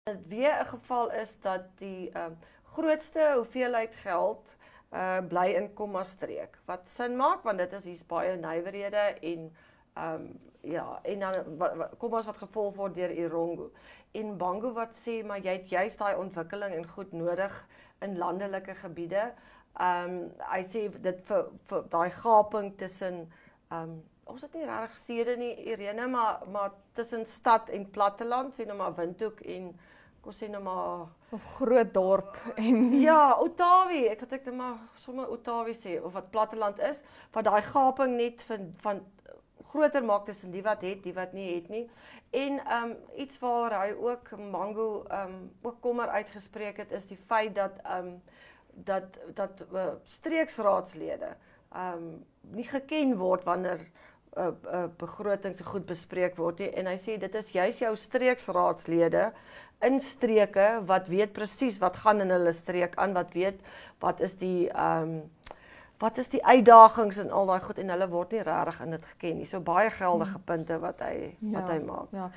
Dit weer 'n geval is dat die grootste hoeveelheid geld bly in Komma-streek. Wat sin maak, want dit is hier's baie nywerhede en ja, en dan Kommas wat gevolg word deur Erongo. En Bango wat sê maar jy het juist daai ontwikkeling en goed nodig in landelike gebiede. Hy sê dit vir daai gaping tussen ons het nie regtig stede nie, Irene, maar tussen stad en platteland, sê nou maar Windhoek en kom sê nou maar of groot dorp en ja, Otawie, ek het nou maar sommer Otawie sê of wat platteland is, wat daai gaping net van groter maak tussen die wat het, die wat nie het nie. En iets waar hy ook Mango ook kommer uitgespreek het, is die feit dat streeksraadslede nie geken word wanneer begroting so goed bespreek word nie. En hy sê dit is juist jou streeksraadslede in streke wat weet presies wat gaan in hulle streek aan, wat weet wat is die uitdagings en al daai goed en hulle word nie regtig in dit geken nie. So baie geldige punte wat hy maak. Ja.